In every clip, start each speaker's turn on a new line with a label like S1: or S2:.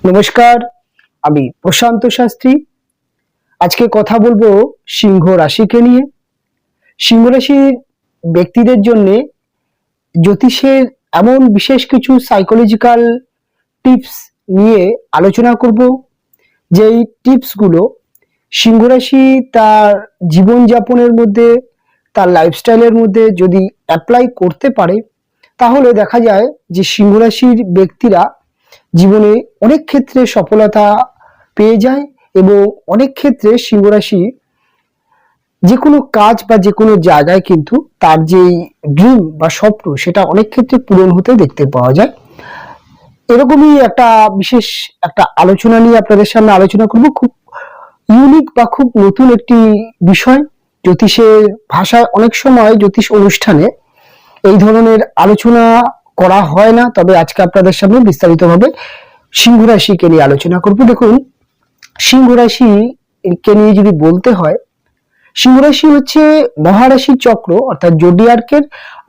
S1: নমস্কার, আমি প্রশান্ত শাস্ত্রী। আজকে কথা বলবো সিংহ রাশিকে নিয়ে। সিংহ রাশির ব্যক্তিদের জন্য জ্যোতিষের এমন বিশেষ কিছু সাইকোলজিক্যাল টিপস নিয়ে আলোচনা করব, যেই টিপসগুলো সিংহ রাশি তার জীবনযাপনের মধ্যে, তার লাইফস্টাইলের মধ্যে যদি অ্যাপ্লাই করতে পারে, তাহলে দেখা যায় যে সিংহ রাশির ব্যক্তিরা জীবনে অনেক ক্ষেত্রে সফলতা পেয়ে যায় এবং অনেক ক্ষেত্রে সিংহ রাশি যে কোনো কাজ বা যে কোনো জায়গায় কিন্তু তার যে ড্রিম বা স্বপ্ন সেটা অনেক ক্ষেত্রে পূরণ হতে দেখতে পাওয়া যায়। এরকমই বিশেষ একটা আলোচনা নিয়ে আপনাদের সামনে আলোচনা করব। খুব ইউনিক বা খুব নতুন একটি বিষয়। জ্যোতিষের ভাষায় অনেক সময় জ্যোতিষ অনুষ্ঠানে এই ধরনের আলোচনা করা হয় না, তবে আজকে আপনাদের সামনে বিস্তারিতভাবে সিংহ রাশিকে নিয়ে আলোচনা করব। দেখুন, সিংহ রাশিকে নিয়ে যদি বলতে হয়, সিংহ রাশি হচ্ছে মহারাশি চক্র অর্থাৎ জোডিয়াকের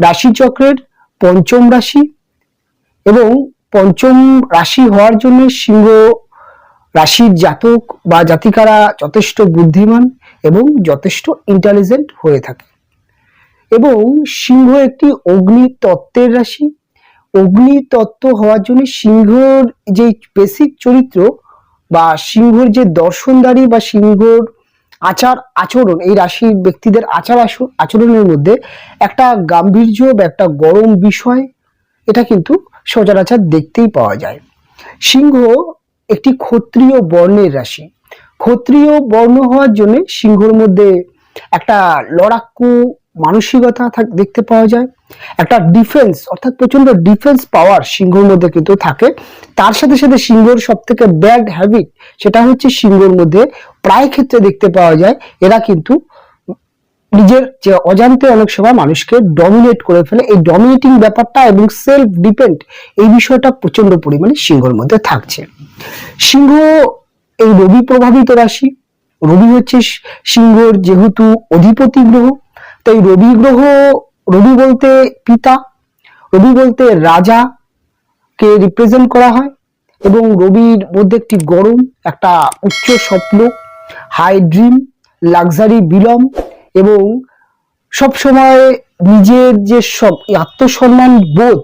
S1: রাশি চক্রের পঞ্চম রাশি এবং পঞ্চম রাশি হওয়ার জন্য সিংহ রাশির জাতক বা জাতিকারা যথেষ্ট বুদ্ধিমান এবং যথেষ্ট ইন্টেলিজেন্ট হয়ে থাকে। এবং সিংহ একটি অগ্নি তত্ত্বের রাশি। অগ্নি তত্ত্ব হওয়ার জন্য সিংহর যে বেসিক চরিত্র বা সিংহর যে দর্শনদারি বা সিংহর আচার আচরণ, এই রাশির ব্যক্তিদের আচার আচরণের মধ্যে একটা গাম্ভীর্য বা একটা গরম বিষয়, এটা কিন্তু সচরাচর দেখতেই পাওয়া যায়। সিংহ একটি ক্ষত্রিয় বর্ণের রাশি। ক্ষত্রিয় বর্ণ হওয়ার জন্য সিংহর মধ্যে একটা লড়াকু মানসিকতা দেখতে পাওয়া যায়। একটা ডিফেন্স অর্থাৎ প্রচন্ড ডিফেন্স পাওয়ার সিংহর মধ্যে কিন্তু থাকে। তার সাথে সাথে সিংহর সব থেকে ব্যাড হ্যাবিট সেটা হচ্ছে সিংহর মধ্যে প্রায় ক্ষেত্রে দেখতে পাওয়া যায় এরা কিন্তু নিজের যে অজান্তে অনেক সময় মানুষকে ডমিনেট করে ফেলে। এই ডমিনেটিং ব্যাপারটা এবং সেলফ ডিপেন্ড এই বিষয়টা প্রচন্ড পরিমাণে সিংহর মধ্যে থাকছে। সিংহ এই রবি প্রভাবিত রাশি। রবি হচ্ছে সিংহর যেহেতু অধিপতি গ্রহ, তাই রবি গ্রহ, রবি বলতে পিতা, রবি বলতে রাজাকে রিপ্রেজেন্ট করা হয় এবং রবির মধ্যে একটি গরম, একটা উচ্চ স্বপ্ন, হাই ড্রিম, লাক্সারি বিলম এবং সবসময় নিজের যে সব আত্মসম্মান বোধ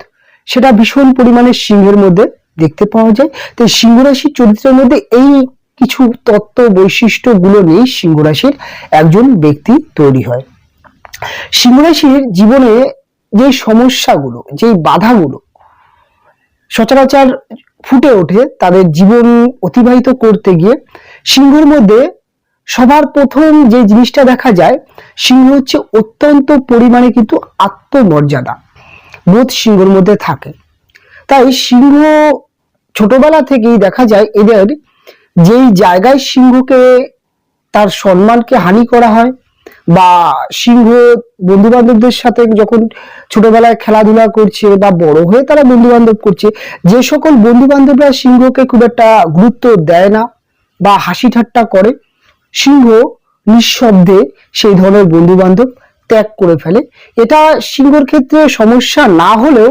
S1: সেটা ভীষণ পরিমাণে সিংহের মধ্যে দেখতে পাওয়া যায়। তাই সিংহ রাশির চরিত্রের মধ্যে এই কিছু তত্ত্ব বৈশিষ্ট্যগুলো নিয়ে সিংহ রাশির একজন ব্যক্তি তৈরি হয়। সিংহ রাশির জীবনে যে সমস্যাগুলো, যে বাধাগুলো সচরাচর ফুটে ওঠে তাদের জীবন অতিবাহিত করতে গিয়ে, সিংহের মধ্যে সবার প্রথম যে জিনিসটা দেখা যায়, সিংহ হচ্ছে অত্যন্ত পরিমাণে কিন্তু আত্মমর্যাদা বোধ সিংহের মধ্যে থাকে। তাই সিংহ ছোটবেলা থেকেই দেখা যায় এদের যেই জায়গায় সিংহকে তার সম্মানকে হানি করা হয় বা সিংহ বন্ধু বান্ধবদের সাথে যখন ছোটবেলায় খেলাধুলা করছে বা বড় হয়ে তারা বন্ধু বান্ধব করছে, যে সকল বন্ধু বান্ধবরা সিংহকে খুব একটা গুরুত্ব দেয় না বা হাসি ঠাট্টা করে, সিংহ নিঃশব্দে সেই ধরনের বন্ধু বান্ধব ত্যাগ করে ফেলে। এটা সিংহর ক্ষেত্রে সমস্যা না হলেও,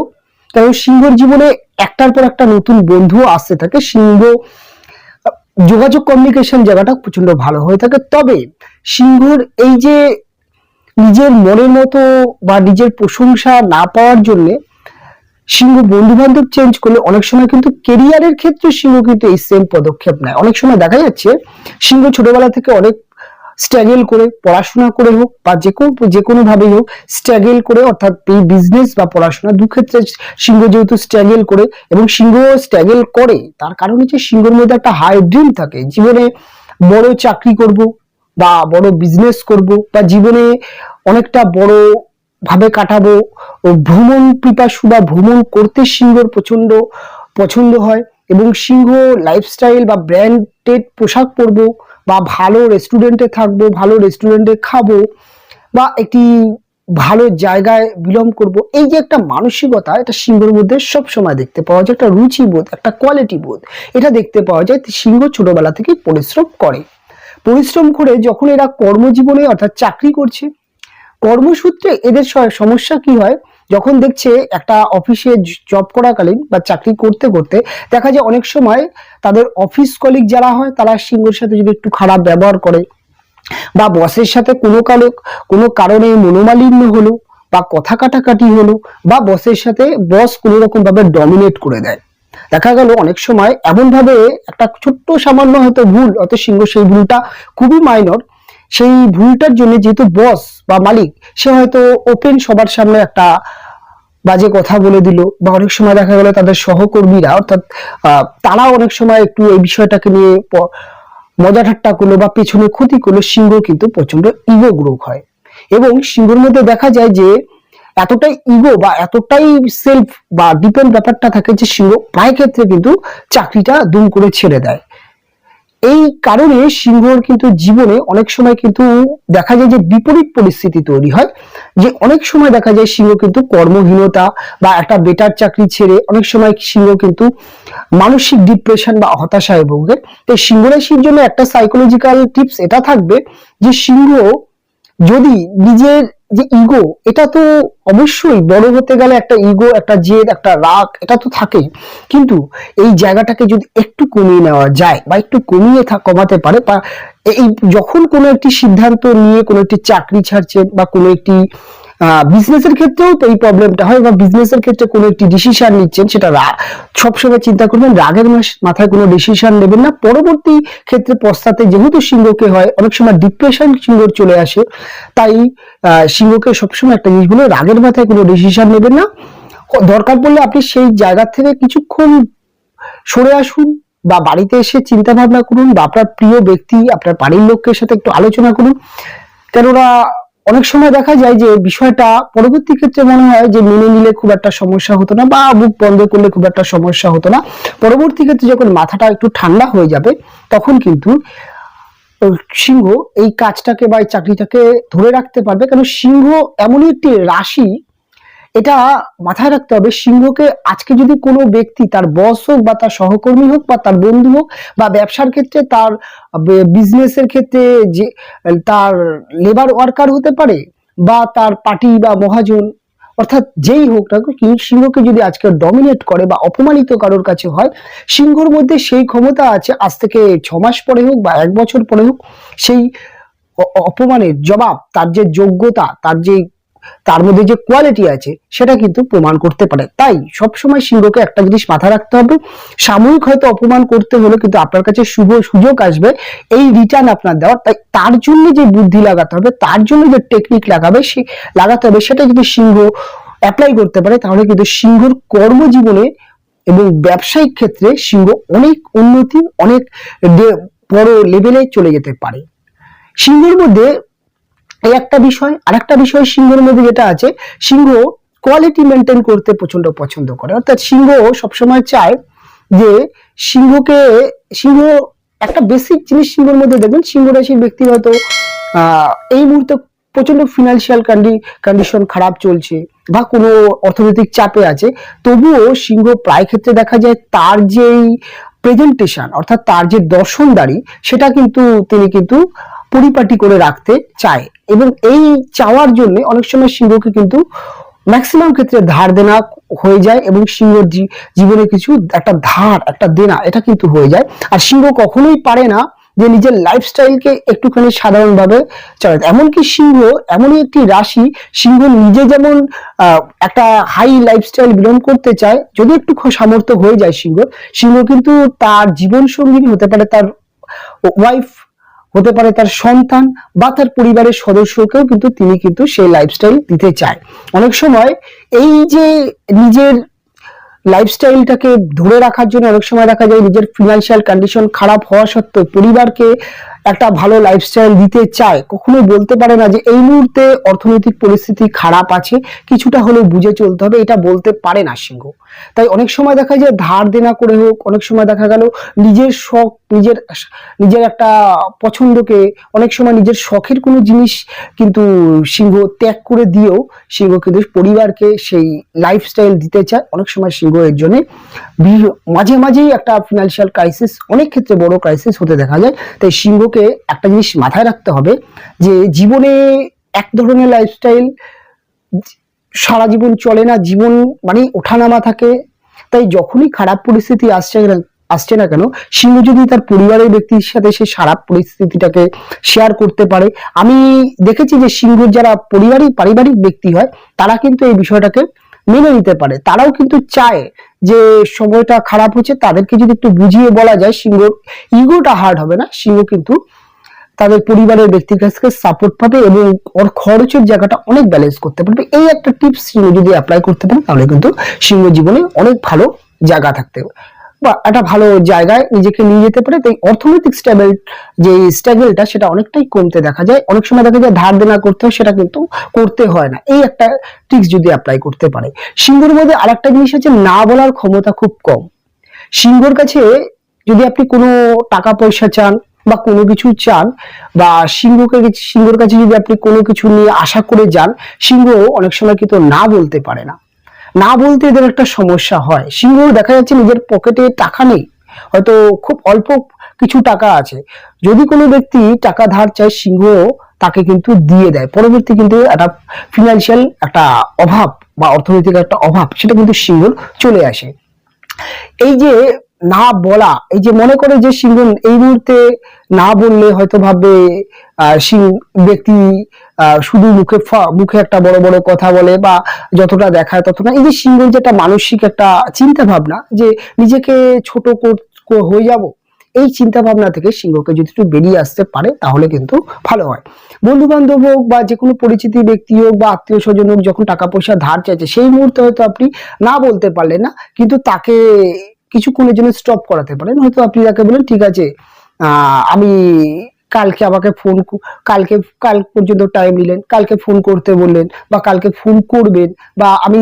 S1: কারণ সিংহর জীবনে একটার পর একটা নতুন বন্ধু আসতে থাকে। সিংহ যোগাযোগ কমিউনিকেশন জায়গাটা প্রচন্ড ভালো হয়ে থাকে। তবে সিংহর এই যে নিজের মনের মতো বা নিজের প্রশংসা না পাওয়ার জন্য সিংহ বন্ধু বান্ধব চেঞ্জ করলে অনেক সময় কিন্তু কেরিয়ারের ক্ষেত্রে সিংহ কিন্তু এই সেম পদক্ষেপ নেয়। অনেক সময় দেখা যাচ্ছে সিংহ ছোটবেলা থেকে অনেক স্ট্রাগল করে, পড়াশোনা করে হোক বা যে কোনো ভাবেই হোক স্ট্রাগল করে, অর্থাৎ এই বিজনেস বা পড়াশোনা দু ক্ষেত্রে সিংহ যেহেতু স্ট্রাগল করে এবং সিংহ স্ট্রাগল করে, তার কারণ হচ্ছে সিংহের মধ্যে একটা হাই ড্রিম থাকে, জীবনে বড় চাকরি করব বা বড় বিজনেস করব বা জীবনে অনেকটা বড় ভাবে কাটাবো। ও ভ্রমণ পিপাসু বা ভ্রমণ করতে সিংহর প্রচন্ড পছন্দ হয় এবং সিংহ লাইফস্টাইল বা ব্র্যান্ডেড পোশাক পরবো বা ভালো রেস্টুরেন্টে থাকবো, ভালো রেস্টুরেন্টে খাবো বা একটি ভালো জায়গায় বিলং করব, এই যে একটা মানসিকতা, এটা সিংহের মধ্যে সব সময় দেখতে পাওয়া যায়। একটা রুচি বোধ, একটা কোয়ালিটি বোধ, এটা দেখতে পাওয়া যায়। সিংহ ছোটবেলা থেকে পরিশ্রম করে, পরিশ্রম করে যখন এরা কর্মজীবনে অর্থাৎ চাকরি করছে, কর্মসূত্রে এদের সমস্যা কি হয়, যখন দেখছে একটা অফিসে জব করাকালীন বা চাকরি করতে করতে দেখা যায় অনেক সময় তাদের অফিস কলিগ যারা হয় তারা সিংহের সাথে যদি একটু খারাপ ব্যবহার করে, বা বসের সাথে কোনো কারণে মনোমালিন্য হলো, বা কথা কাটাকাটি হলো, বা বসের সাথে বস কোনো রকম ভাবে ডমিনেট করে দেয়, দেখা গেল অনেক সময় এমন ভাবে একটা ছোট্ট সামান্য হয়তো ভুল, হয়তো সিংহ সেই ভুলটা খুবই মাইনর, সেই ভুলটার জন্য যেহেতু বস বা মালিক সে হয়তো ওপেন সবার সামনে একটা বাজে কথা বলে দিল, বা অনেক সময় দেখা গেল তাদের সহকর্মীরা অর্থাৎ তারা অনেক সময় একটু এই বিষয়টাকে নিয়ে মজা ঠাট্টা করলো বা পেছনে ক্ষতি করলো, সিংহ কিন্তু প্রচন্ড ইগো গ্রোথ হয়। এবং সিংহের মধ্যে দেখা যায় যে এতটাই ইগো বা এতটাই সেলফ বা ডিপেন্ড ব্যাপারটা থাকে যে সিংহ প্রায় ক্ষেত্রে কিন্তু চাকরিটা দুম করে ছেড়ে দেয়। এই কারণে সিংহর কিন্তু জীবনে অনেক সময় কিন্তু দেখা যায় যে বিপরীত পরিস্থিতি তৈরি হয়, যে অনেক সময় দেখা যায় সিংহ কিন্তু কর্মহীনতা বা একটা বেটার চাকরি ছেড়ে অনেক সময় সিংহ কিন্তু মানসিক ডিপ্রেশন বা হতাশায় ভোগে। তো সিংহ রাশির জন্য একটা সাইকোলজিক্যাল টিপস এটা থাকবে যে সিংহ যদি নিজের যে ইগো, এটা তো অবশ্যই বড় হতে গেলে একটা ইগো, একটা জেদ, একটা রাগ এটা তো থাকেই, কিন্তু এই জায়গাটাকে যদি একটু কমিয়ে নেওয়া যায় বা একটু কমাতে পারে, বা এই যখন কোনো একটি সিদ্ধান্ত নিয়ে কোনো একটি চাকরি ছাড়ছেন বা কোনো একটি বিজনেসের ক্ষেত্রেও তো এই প্রবলেমটা হয়, বা বিজনেসের ক্ষেত্রে কোনো একটি ডিসিশন নিচ্ছেন, সেটা সবসময় চিন্তা করবেন রাগের মাথায় কোনো ডিসিশন নেবেন না, পরবর্তী ক্ষেত্রে পশ্চাতে যেহেতু সিংহকে হয় অনেক সময় ডিপ্রেশন সিংহর চলে আসে, তাই সিংহকে সবসময় একটা জিনিস বলে রাগের মাথায় কোনো ডিসিশন নেবেন না, দরকার পড়লে আপনি সেই জায়গা থেকে কিছুক্ষণ সরে আসুন, বা বাড়িতে এসে চিন্তা ভাবনা করুন, বা আপনার প্রিয় ব্যক্তি আপনার বাড়ির লোকের সাথে একটু আলোচনা করুন। কেননা অনেক সময় দেখা যায় যে বিষয়টা পরবর্তী ক্ষেত্রে মনে হয় যে মেনে নিলে খুব একটা সমস্যা হতো না, বা মুখ বন্ধ করলে খুব একটা সমস্যা হতো না, পরবর্তী ক্ষেত্রে যখন মাথাটা একটু ঠান্ডা হয়ে যাবে তখন কিন্তু সিংহ এই কাজটাকে বা এই চাকরিটাকে ধরে রাখতে পারবে। কারণ সিংহ এমনই একটি রাশি, এটা মাথায় রাখতে হবে, সিংহকে আজকে যদি কোনো ব্যক্তি তার বস হোক বা তার সহকর্মী হোক বা তার বন্ধু হোক, বা ব্যবসার ক্ষেত্রে তার বিজনেসের ক্ষেত্রে যে তার লেবার ওয়ার্কার হতে পারে, বা তার পার্টি বা মহাজন, অর্থাৎ যেই হোক না সিংহকে যদি আজকে ডমিনেট করে বা অপমানিত কারোর কাছে হয়, সিংহর মধ্যে সেই ক্ষমতা আছে আজ থেকে 6 মাস পরে হোক বা 1 বছর পরে হোক, সেই অপমানের জবাব তার যে যোগ্যতা, তার মধ্যে যে কোয়ালিটি আছে সেটা কিন্তু প্রমাণ করতে পারে। তাই সবসময় সিংহকে একটা জিনিস মাথায় রাখতে হবে, সাময়িক হয়তো অপমান করতে হলো কিন্তু আপনার কাছে শুভ সুযোগ আসবে এই রিটার্ন আপনার দেওয়ার। তাই তার জন্য যে বুদ্ধি লাগাতে হবে, তার জন্য যে টেকনিক লাগাতে হবে, সেটা যদি সিংহ অ্যাপ্লাই করতে পারে তাহলে কিন্তু সিংহর কর্মজীবনে এবং ব্যবসায়িক ক্ষেত্রে সিংহ অনেক উন্নতি, অনেক বড় লেভেলে চলে যেতে পারে। সিংহের মধ্যে এই একটা বিষয়, আর একটা বিষয় সিংহের মধ্যে যেটা আছে, সিংহ কোয়ালিটি মেনটেন করতে প্রচন্ড পছন্দ করে, অর্থাৎ সিংহ সবসময় চায় যে সিংহ একটা বেসিক জিনিস সিংহের মধ্যে দেখবেন, সিংহ রাশির ব্যক্তি হয়তো এই মুহূর্তে প্রচন্ড ফিনান্সিয়াল কন্ডিশন খারাপ চলছে বা কোনো অর্থনৈতিক চাপে আছে, তবুও সিংহ প্রায় ক্ষেত্রে দেখা যায় তার যেই প্রেজেন্টেশন অর্থাৎ তার যে দর্শনদারি সেটা কিন্তু তিনি কিন্তু পরিপাটি করে রাখতে চায়, এবং এই চাওয়ার জন্য অনেক সময় সিংহকে কিন্তু ম্যাক্সিমাম ক্ষেত্রে ধার দেনা হয়ে যায়, এবং সিংহর জীবনে কিছু একটা দেনা এটা কিন্তু হয়ে যায়। আর সিংহ কখনোই পারে না যে নিজের লাইফস্টাইলকে একটুখানি সাধারণভাবে চালাতে, এমনকি সিংহ এমনই একটি রাশি, সিংহ নিজে যেমন একটা হাই লাইফস্টাইল বিলং করতে চায়, যদি একটু সামর্থ্য হয়ে যায় সিংহ কিন্তু তার জীবন সঙ্গিনী হতে পারে তার ওয়াইফ, হতে পারে তার সন্তান, বা তার পরিবারের সদস্যকেও কিন্তু তিনি কিন্তু সেই লাইফস্টাইল দিতে চায়। অনেক সময় এই যে নিজের লাইফস্টাইলটাকে ধরে রাখার জন্য অনেক সময় দেখা যায় নিজের ফিনান্সিয়াল কন্ডিশন খারাপ হওয়া সত্ত্বেও পরিবারকে একটা ভালো লাইফস্টাইল দিতে চায়, কখনোই বলতে পারে না যে এই মুহূর্তে অর্থনৈতিক পরিস্থিতি খারাপ আছে, কিছুটা হলেও বুঝে চলতে হবে, এটা বলতে পারে না সিংহ। তাই অনেক সময় দেখা যায় ধার দেনা করে হোক, অনেক সময় দেখা গেল নিজের শখ, নিজের একটা পছন্দকে, অনেক সময় নিজের শখের কোনো জিনিস কিন্তু সিংহ ত্যাগ করে দিয়েও সিংহ কিন্তু পরিবারকে সেই লাইফস্টাইল দিতে চায়। অনেক সময় সিংহ এর জন্য মাঝে মাঝেই একটা ফিনান্সিয়াল ক্রাইসিস, অনেক ক্ষেত্রে বড় ক্রাইসিস হতে দেখা যায়। তাই সিংহকে একটা জিনিস মাথায় রাখতে হবে যে জীবনে এক ধরনের লাইফস্টাইল সারা জীবন চলে না, জীবন মানে ওঠানামা থাকে। তাই যখনই খারাপ পরিস্থিতি আসছে না কেন, সিংহ যদি তার পরিবারের ব্যক্তির সাথে সে খারাপ পরিস্থিতিটাকে শেয়ার করতে পারে, আমি দেখেছি যে সিংহর যারা পারিবারিক ব্যক্তি হয় তারা কিন্তু এই বিষয়টাকে মেনে নিতে পারে। তারাও কিন্তু চায় যে সময়টা খারাপ হচ্ছে, তাদেরকে যদি একটু বুঝিয়ে বলা যায়, সিংহর ইগোটা হার্ট হবে না, সিংহ কিন্তু তাদের পরিবারের ব্যক্তির কাছ থেকে সাপোর্ট পাবে এবং ওর খরচের জায়গাটা অনেক ব্যালেন্স করতে পারবে। এই একটা টিপস সিংহ যদি অ্যাপ্লাই করতে পারে তাহলে কিন্তু সিংহ জীবনে অনেক ভালো জায়গা থাকতে বা একটা ভালো জায়গায় নিজেকে নিয়ে যেতে পারে। তাই অর্থনৈতিক যে স্ট্রাগলটা সেটা অনেকটাই কমতে দেখা যায়। অনেক সময় দেখা যায় ধার দেনা করতে হয়, সেটা কিন্তু করতে হয় না। এই একটা ট্রিক্স যদি অ্যাপ্লাই করতে পারে। সিংহের মধ্যে আরেকটা জিনিস আছে, না বলার ক্ষমতা খুব কম। সিংহর কাছে যদি আপনি কোনো টাকা পয়সা চান বা কোনো কিছু চান, বা সিংহর কাছে যদি আপনি কোনো কিছু নিয়ে আশা করে যান, সিংহ অনেক সময় কিন্তু না বলতে পারে না। না বলতে এদের একটা সমস্যা হয়। সিংহ দেখা যাচ্ছে নিজের পকেটে টাকা নেই, হয়তো খুব অল্প কিছু টাকা আছে, যদি কোনো ব্যক্তি টাকা ধার চায় সিংহ তাকে কিন্তু দিয়ে দেয়। পরবর্তী কিন্তু একটা ফিনান্সিয়াল একটা অভাব বা অর্থনৈতিক একটা অভাব সেটা কিন্তু সিংহর চলে আসে। এই যে না বলা, এই যে মনে করে যে সিংহ এই মুহূর্তে না বললে হয়তো ভাববে ব্যক্তি শুধু মুখে একটা বড় বড় কথা বলে বা যতটা দেখায় ততটা, এই যে সিংহের যেটা মানসিক একটা চিন্তা ভাবনা যে নিজেকে ছোট হয়ে যাব, এই চিন্তা ভাবনা থেকে সিংহকে যদি একটু বেরিয়ে আসতে পারে তাহলে কিন্তু ভালো হয়। বন্ধু বান্ধব হোক বা যে কোনো পরিচিতি ব্যক্তি হোক বা আত্মীয় স্বজন হোক, যখন টাকা পয়সা ধার চাইছে সেই মুহূর্তে হয়তো আপনি না বলতে পারলেন না, কিন্তু তাকে কিছুক্ষণের জন্য স্টপ করাতে পারেন। হয়তো আপনি তাকে বলেন ঠিক আছে, আমি কালকে আমাকে কাল পর্যন্ত টাইম নিলেন, কালকে ফোন করতে বললেন বা কালকে ফোন করবেন, বা আমি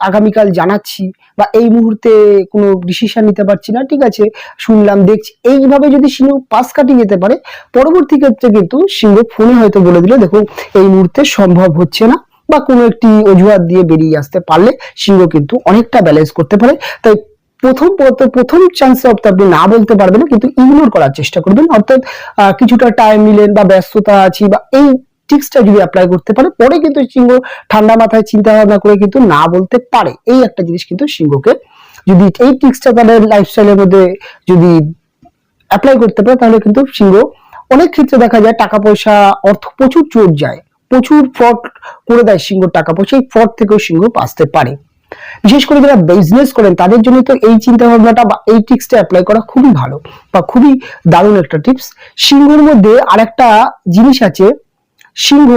S1: আগামীকাল জানাচ্ছি, বা এই মুহূর্তে কোনো ডিসিশন নিতে পারছি না, ঠিক আছে শুনলাম দেখছি। এইভাবে যদি সিংহ পাশ কাটিয়ে যেতে পারে, পরবর্তী ক্ষেত্রে কিন্তু সিংহ ফোনে হয়তো বলে দিল দেখুন এই মুহূর্তে সম্ভব হচ্ছে না, বা কোনো একটি অজুহাত দিয়ে বেরিয়ে আসতে পারলে সিংহ কিন্তু অনেকটা ব্যালেন্স করতে পারে। তাই প্রথম চান্সে আপনি না বলতে পারবেন না, কিন্তু ইগনোর করার চেষ্টা করবেন। অর্থাৎ কিছুটা টাইম নিলেন বা ব্যস্ততা আছি, বা এই টিক্সটা যদি অ্যাপ্লাই করতে পারে, পরে কিন্তু সিংহ ঠান্ডা মাথায় চিন্তা ভাবনা করে কিন্তু না বলতে পারে। এই একটা জিনিস কিন্তু সিংহকে যদি এই টিক্সটা তাদের লাইফস্টাইলের মধ্যে যদি অ্যাপ্লাই করতে পারে তাহলে কিন্তু সিংহ অনেক ক্ষেত্রে দেখা যায় টাকা পয়সা অর্থ প্রচুর চোর যায়, প্রচুর ফ্রড করে দেয় সিংহ টাকা পয়সা, এই ফ্রড থেকেও সিংহ বাঁচতে পারে। বিশেষ করে যারা বিজনেস করেন তাদের জন্য তো এই চিন্তা ভাবনাটা বা এই টিপসটা অ্যাপ্লাই করা খুবই ভালো বা খুবই দারুণ একটা টিপস। সিংহের মধ্যে আরেকটা জিনিস আছে, সিংহ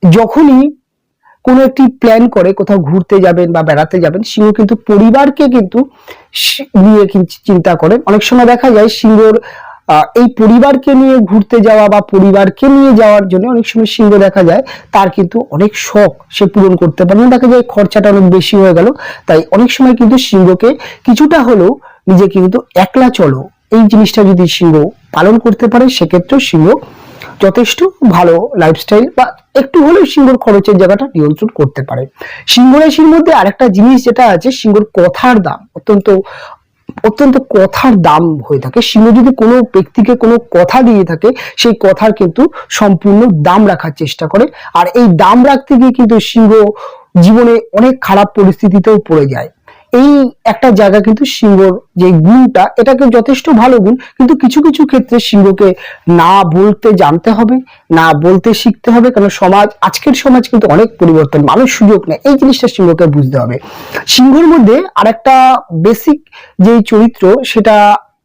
S1: যখনই কোনো একটি প্ল্যান করে কোথাও ঘুরতে যাবেন বা বেড়াতে যাবেন, সিংহ কিন্তু পরিবারকে কিন্তু নিয়ে চিন্তা করেন। অনেক সময় দেখা যায় সিংহর এই পরিবারকে নিয়ে ঘুরতে যাওয়া বা পরিবারকে নিয়ে যাওয়ার জন্য অনেক সময় সিংহ দেখা যায় তার কিন্তু অনেক শখ সে পূরণ করতে পারে না, দেখা যায় খরচাটা অনেক বেশি হয়ে গেল। তাই অনেক সময় কিন্তু সিংহকে কিছুটা হলেও নিজেকে কিন্তু একলা চলো এই জিনিসটা যদি সিংহ পালন করতে পারে, সেক্ষেত্রে সিংহ যথেষ্ট ভালো লাইফস্টাইল বা একটু হলেও সিংহর খরচের জায়গাটা নিয়ন্ত্রণ করতে পারে। সিংহ রাশির মধ্যে আরেকটা জিনিস যেটা আছে, সিংহর কথার দাম অত্যন্ত কথার দাম হয়ে থাকে। সিংহ যদি কোনো ব্যক্তিকে কোনো কথা দিয়ে থাকে, সেই কথার কিন্তু সম্পূর্ণ দাম রাখার চেষ্টা করে। আর এই দাম রাখতে গিয়ে কিন্তু সিংহ জীবনে অনেক খারাপ পরিস্থিতিতেও পড়ে যায়। এই একটা জায়গা কিন্তু সিংহর যে গুণটা, এটাকে যথেষ্ট ভালো গুণ, কিন্তু কিছু কিছু ক্ষেত্রে সিংহকে না বলতে জানতে হবে, না বলতে শিখতে হবে। কারণ আজকের সমাজ কিন্তু অনেক পরিবর্তন, মানুষ সুযোগ নেয়, এই জিনিসটা সিংহকে বুঝতে হবে। সিংহর মধ্যে আরেকটা বেসিক যে চরিত্র সেটা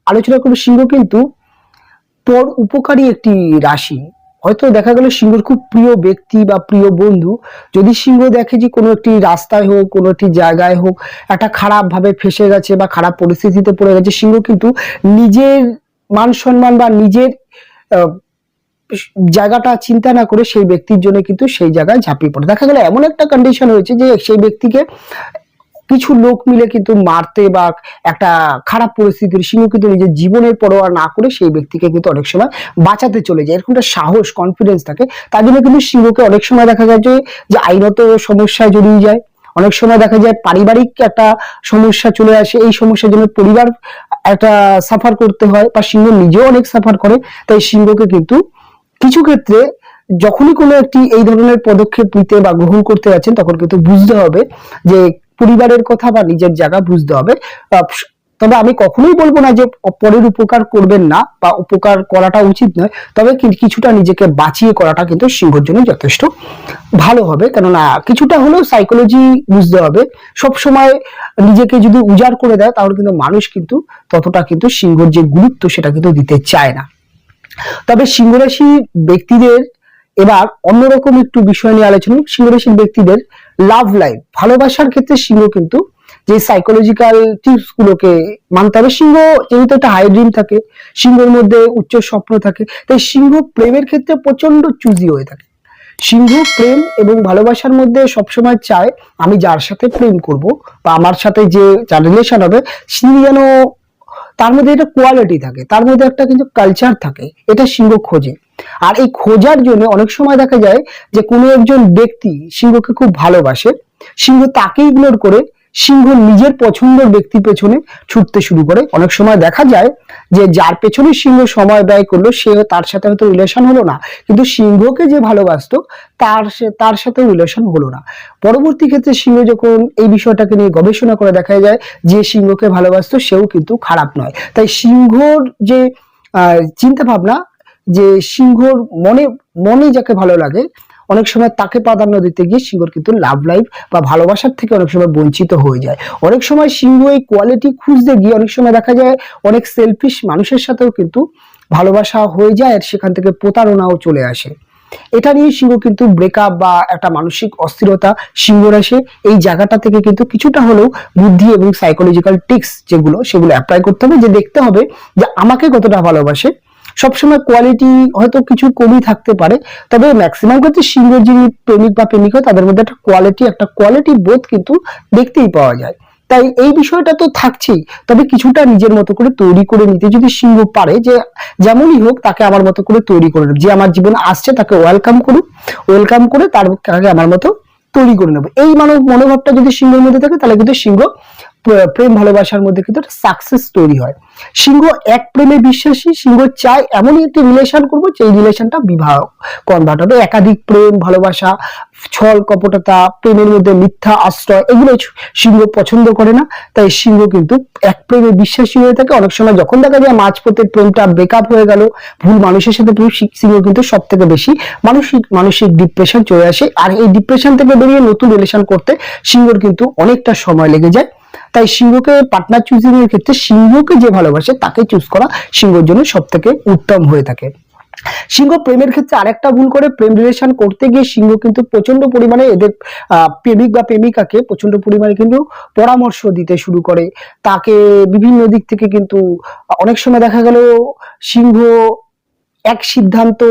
S1: আলোচনা করবো। সিংহ কিন্তু পর উপকারী একটি রাশি। হয়তো দেখা গেল সিংহর খুব প্রিয় ব্যক্তি বা প্রিয় বন্ধু, যদি সিংহ দেখে যে কোনো একটি রাস্তায় হোক কোনো একটি জায়গায় হোক একটা খারাপ ভাবে ফেসে গেছে বা খারাপ পরিস্থিতিতে পড়ে গেছে, সিংহ কিন্তু নিজের মান সম্মান বা নিজের জায়গাটা চিন্তা না করে সেই ব্যক্তির জন্য কিন্তু সেই জায়গায় ঝাঁপিয়ে পড়ে। দেখা গেল এমন একটা কন্ডিশন হয়েছে যে সেই ব্যক্তিকে কিছু লোক মিলে কিন্তু মারতে বা একটা খারাপ পরিস্থিতির, সিংহ কিন্তু নিজের জীবনের পরোয়া না করে সেই ব্যক্তিকে কিন্তু অনেক সময় বাঁচাতে চলে যায়। এরকম একটা সাহস কনফিডেন্স থাকে, তার জন্য কিন্তু সিংহকে অনেক সময় দেখা যায় যে আইনত সমস্যায় জড়িয়ে যায়। অনেক সময় দেখা যায় পারিবারিক একটা সমস্যা চলে আসে, এই সমস্যার জন্য পরিবার একটা সাফার করতে হয় বা সিংহ নিজেও অনেক সাফার করে। তাই সিংহকে কিন্তু কিছু ক্ষেত্রে যখনই কোনো একটি এই ধরনের পদক্ষেপ নিতে বা গ্রহণ করতে যাচ্ছেন তখন কিন্তু বুঝতে হবে যে পরিবারের কথা বা নিজের জায়গা বুঝতে হবে। তবে আমি কখনোই বলবো না যে পরের উপকার করবেন না বা উপকার করাটা উচিত নয়, তবে কিছুটা নিজেকে বাঁচিয়ে করাটা কিন্তু সিংহর জন্য যথেষ্ট ভালো হবে। কেননা কিছুটা হলেও সাইকোলজি বুঝতে হবে। সব সময় নিজেকে যদি উজাড় করে দেয় তাহলে কিন্তু মানুষ কিন্তু ততটা কিন্তু সিংহর যে গুরুত্ব সেটা কিন্তু দিতে চায় না। তবে সিংহ রাশি ব্যক্তিদের এবার অন্যরকম একটু বিষয় নিয়ে আলোচনা। সিংহ রাশির ব্যক্তিদের লাভ লাইফ, ভালোবাসার ক্ষেত্রে সিংহ কিন্তু যে সাইকোলজিক্যাল টিপস গুলোকে মানতে হবে। সিংহ যেহেতু একটা হাই ড্রিম থাকে, সিংহের মধ্যে উচ্চ স্বপ্ন থাকে, তাই সিংহ প্রেমের ক্ষেত্রে প্রচন্ড চুজি হয়ে থাকে। সিংহ প্রেম এবং ভালোবাসার মধ্যে সবসময় চায় আমি যার সাথে প্রেম করব বা আমার সাথে যে যার রিলেশন হবে সে যেন তার মধ্যে একটা কোয়ালিটি থাকে, তার মধ্যে একটা কিন্তু কালচার থাকে, এটা সিংহ খোঁজে। আর এই খোঁজার জন্য অনেক সময় দেখা যায় যে কোনো একজন ব্যক্তি সিংহকে খুব ভালোবাসে, সিংহ তাকে ইগনোর করে সিংহ নিজের পছন্দের ব্যক্তির পেছনে ছুটতে শুরু করে। অনেক সময় দেখা যায় যে যার পেছনে সিংহ সময় ব্যয় করলো সে তার সাথে হয়তো রিলেশন হলো না, কিন্তু সিংহকে যে ভালোবাসতো তার সাথে রিলেশন হলো না। পরবর্তী ক্ষেত্রে সিংহ যখন এই বিষয়টাকে নিয়ে গবেষণা করে দেখা যায় যে সিংহকে ভালোবাসতো সেও কিন্তু খারাপ নয়। তাই সিংহর যে চিন্তা ভাবনা, যে সিংহর মনে মনে যাকে ভালো লাগে অনেক সময় তাকে প্রাধান্য দিতে গিয়ে সিংহর কিন্তু লাভ লাইফ বা ভালোবাসার থেকে অনেক সময় বঞ্চিত হয়ে যায়। অনেক সময় সিংহ এই কোয়ালিটি খুঁজতে গিয়ে অনেক সময় দেখা যায় অনেক সেলফিশ মানুষের সাথেও কিন্তু ভালোবাসা হয়ে যায়, আর সেখান থেকে প্রতারণাও চলে আসে। এটা নিয়ে সিংহ কিন্তু ব্রেকআপ বা একটা মানসিক অস্থিরতা সিংহর আসে। এই জায়গাটা থেকে কিন্তু কিছুটা হলেও বুদ্ধি এবং সাইকোলজিক্যাল টিক্স যেগুলো সেগুলো অ্যাপ্লাই করতে হবে, যে দেখতে হবে যে আমাকে কতটা ভালোবাসে। সবসময় কোয়ালিটি হয়তো কিছু কমই থাকতে পারে, তবে ম্যাক্সিমাম ক্ষেত্রে সিংহ যিনি প্রেমিক বা প্রেমিকা তাদের মধ্যে একটা কোয়ালিটি বোধ কিন্তু দেখতেই পাওয়া যায়। তাই এই বিষয়টা তো থাকছেই, তবে কিছুটা নিজের মতো করে তৈরি করে নিতে যদি সিংহ পারে যে যেমনই হোক তাকে আমার মতো করে তৈরি করে নেব, যে আমার জীবনে আসছে তাকে ওয়েলকাম করুক, ওয়েলকাম করে তাকে আমার মতো তৈরি করে নেবো, এই মনোভাবটা যদি সিংহের মধ্যে থাকে তাহলে কিন্তু সিংহ প্রেম ভালোবাসার মধ্যে কিন্তু একটা সাকসেস তৈরি হয়। সিংহ এক প্রেমে বিশ্বাসী, সিংহ চায় এমনই একটি রিলেশন করবো যে রিলেশনটা বিবাহ কনভার্ট হবে। একাধিক প্রেম ভালোবাসা, ছল কপটতা, প্রেমের মধ্যে মিথ্যা আশ্রয় এগুলো সিংহ পছন্দ করে না। তাই সিংহ কিন্তু এক প্রেমে বিশ্বাসী হয়ে থাকে। অনেক সময় যখন দেখা যায় মাঝপথে প্রেমটা ব্রেকআপ হয়ে গেল, ভুল মানুষের সাথে প্রেম, সিংহ কিন্তু সব থেকে বেশি মানসিক ডিপ্রেশন চলে আসে। আর এই ডিপ্রেশন থেকে বেরিয়ে নতুন রিলেশন করতে সিংহর কিন্তু অনেকটা সময় লেগে যায়। তাই সিংহকে পার্টনার চুজিং এর ক্ষেত্রে সিংহকে যে ভালোবাসে তাকে চুজ করা সিংহের জন্য সব থেকে উত্তম হয়ে থাকে। সিংহ প্রেমের ক্ষেত্রে আরেকটা ভুল করে, প্রেম রিলেশন করতে গিয়ে সিংহ কিন্তু প্রচন্ড পরিমাণে এদের প্রেমিক বা প্রেমিকাকে প্রচন্ড পরিমাণে কিন্তু পরামর্শ দিতে শুরু করে, তাকে বিভিন্ন দিক থেকে কিন্তু অনেক সময় দেখা গেল সিংহ এক সিদ্ধান্ত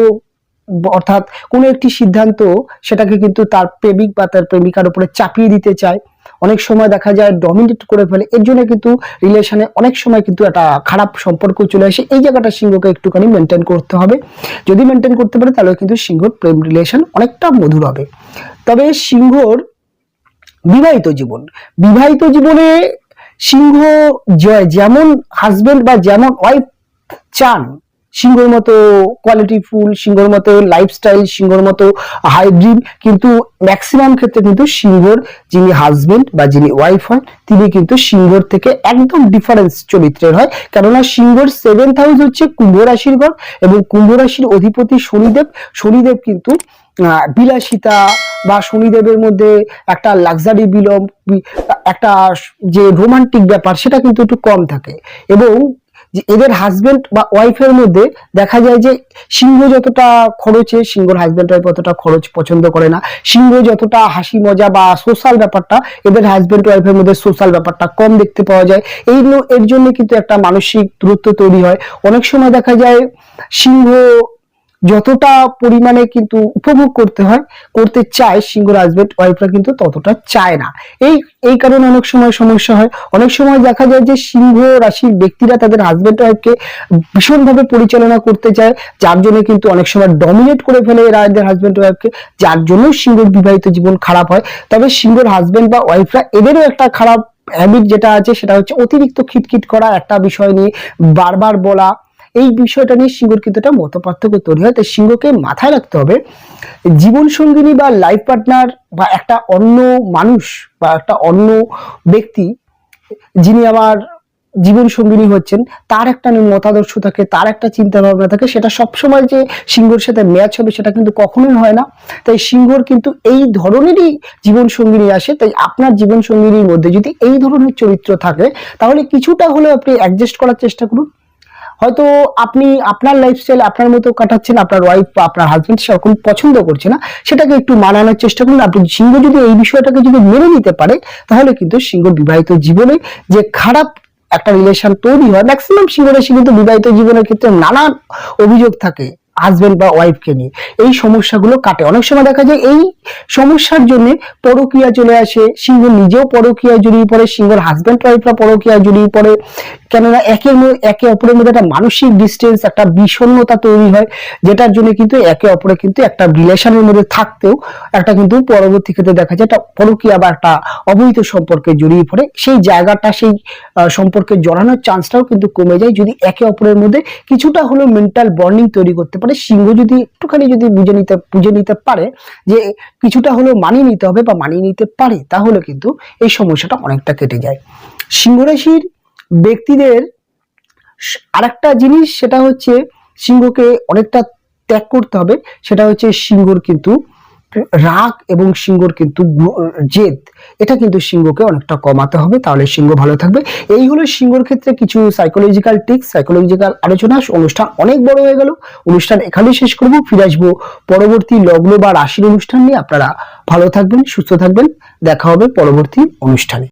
S1: অর্থাৎ কোনো একটি সিদ্ধান্ত সেটাকে কিন্তু তার প্রেমিক বা তার প্রেমিকার উপরে চাপিয়ে দিতে চায়। অনেক সময় দেখা যায় ডমিনেট করে ফেলে, এর জন্য কিন্তু রিলেশনে অনেক সময় কিন্তু একটা খারাপ সম্পর্ক চলে আসে। এই জায়গাটা সিংহকে একটুখানি মেনটেন করতে হবে। যদি মেনটেন করতে পারে তাহলে কিন্তু সিংহর প্রেম রিলেশন অনেকটা মধুর হবে। তবে সিংহর বিবাহিত জীবনে সিংহ যেমন হাজবেন্ড বা যেমন ওয়াইফ চান, সিংহর মতো কোয়ালিটিফুল, সিংহর মতো লাইফস্টাইল, সিংহর মতো হাই ড্রিম, কিন্তু ম্যাক্সিমাম ক্ষেত্রে কিন্তু সিংহর যিনি হাজবেন্ড বা যিনি ওয়াইফ হয় তিনি কিন্তু সিংহর থেকে একদম ডিফারেন্স চরিত্রের হয়। কেননা সিংহর 7th হাউস হচ্ছে কুম্ভ রাশির ঘর এবং কুম্ভ রাশির অধিপতি শনিদেব। শনিদেব কিন্তু বিলাসিতা বা শনিদেবের মধ্যে একটা লাক্সারি একটা যে রোমান্টিক ব্যাপার সেটা কিন্তু একটু কম থাকে। এবং যে এদের হাজবেন্ড বা ওয়াইফের মধ্যে দেখা যায় যে সিংহ যতটা খরচে, সিংহর হাজবেন্ড ওয়াইফ অতটা খরচ পছন্দ করে না। সিংহ যতটা হাসি মজা বা সোশ্যাল ব্যাপারটা, এদের হাজবেন্ড ওয়াইফের মধ্যে সোশ্যাল ব্যাপারটা কম দেখতে পাওয়া যায়। এর জন্য কিন্তু একটা মানসিক দূরত্ব তৈরি হয়। অনেক সময় দেখা যায় সিংহ যতটা পরিমাণে কিন্তু উপভোগ করতে চায় সিংহর হাজবেন্ড ওয়াইফরা কিন্তু ততটা চায় না। এই কারণে অনেক সময় সমস্যা হয়। অনেক সময় দেখা যায় যে সিংহ রাশির ব্যক্তিরা তাদের হাজবেন্ড ওয়াইফকে ভীষণভাবে পরিচালনা করতে চায়, যার জন্য কিন্তু অনেক সময় ডমিনেট করে ফেলে এরা এদের হাজবেন্ড ওয়াইফকে, যার জন্য সিংহর বিবাহিত জীবন খারাপ হয়। তবে সিংহর হাজবেন্ড বা ওয়াইফরা এদেরও একটা খারাপ হ্যাবিট যেটা আছে সেটা হচ্ছে অতিরিক্ত খিটখিট করা, একটা বিষয় নিয়ে বারবার বলা। এই বিষয়টা নিয়ে সিংহর কিন্তু একটা মত পার্থক্য তৈরি হয়। তাই সিংহকে মাথায় রাখতে হবে, জীবন সঙ্গিনী বা লাইফ পার্টনার বা একটা অন্য মানুষ বা একটা অন্য ব্যক্তি যিনি আমার জীবন সঙ্গিনী হচ্ছেন, তার একটা মতাদর্শ থাকে, তার একটা চিন্তা ভাবনা থাকে, সেটা সবসময় যে সিংহর সাথে ম্যাচ হবে সেটা কিন্তু কখনোই হয় না। তাই সিংহর কিন্তু এই ধরনেরই জীবন সঙ্গিনী আসে। তাই আপনার জীবন সঙ্গিনীর মধ্যে যদি এই ধরনের চরিত্র থাকে, তাহলে কিছুটা হলেও আপনি অ্যাডজাস্ট করার চেষ্টা করুন। হয়তো আপনি আপনার লাইফস্টাইল আপনার মতো কাটাচ্ছেন, আপনার ওয়াইফ বা আপনার হাজবেন্ড সেরকম পছন্দ করছে না, সেটাকে একটু মানানোর চেষ্টা করুন। আপনি সিংহ যদি এই বিষয়টাকে যদি মেনে নিতে পারে, তাহলে কিন্তু সিংহ বিবাহিত জীবনে যে খারাপ একটা রিলেশন তৈরি হয়, ম্যাক্সিমাম সিংহ রাশি কিন্তু বিবাহিত জীবনের ক্ষেত্রে নানান অভিযোগ থাকে হাজবেন্ড বা ওয়াইফকে নিয়ে, এই সমস্যাগুলো কাটে। অনেক সময় দেখা যায় এই সমস্যার জন্য পরকীয়া চলে আসে, সিংহ নিজেও পরকীয়ায় জড়িয়ে পড়ে, সিংহের হাজবেন্ড ওয়াইফরা পরকীয়ায় জড়িয়ে পড়ে। কেননা একে অপরের মধ্যে একটা মানসিক ডিস্টেন্স, একটা বিষণ্ণতা তৈরি হয়, যেটার জন্য কিন্তু একে অপরে কিন্তু একটা রিলেশনের মধ্যে থাকতেও একটা কিন্তু পরবর্তী ক্ষেত্রে দেখা যায় একটা পরকীয়া বা একটা অবৈধ সম্পর্কে জড়িয়ে পড়ে, সেই জায়গাটা সেই সম্পর্কে জড়ানোর চান্সটাও কিন্তু কমে যায় যদি একে অপরের মধ্যে কিছুটা হলেও মেন্টাল বন্ডিং তৈরি করতে পারে। সিংহ যদি একটুখানি যদি বুঝে নিতে পারে যে কিছুটা হলেও মানিয়ে নিতে হবে বা মানিয়ে নিতে পারে, তাহলে কিন্তু এই সমস্যাটা অনেকটা কেটে যায়। সিংহ রাশির ব্যক্তিদের আরেকটা জিনিস, সেটা হচ্ছে সিংহকে অনেকটা ত্যাগ করতে হবে। সেটা হচ্ছে সিংহর কিন্তু রাগ এবং সিংহর কিন্তু জেদ, এটা কিন্তু সিংহকে অনেকটা কমাতে হবে, তাহলে সিংহ ভালো থাকবে। এই হলো সিংহর ক্ষেত্রে কিছু সাইকোলজিক্যাল টিপস, সাইকোলজিক্যাল আলোচনা। অনুষ্ঠান অনেক বড় হয়ে গেল, অনুষ্ঠান এখানেই শেষ করব। ফিরে আসবো পরবর্তী লগ্ন বা রাশির অনুষ্ঠান নিয়ে। আপনারা ভালো থাকবেন, সুস্থ থাকবেন, দেখা হবে পরবর্তী অনুষ্ঠানে।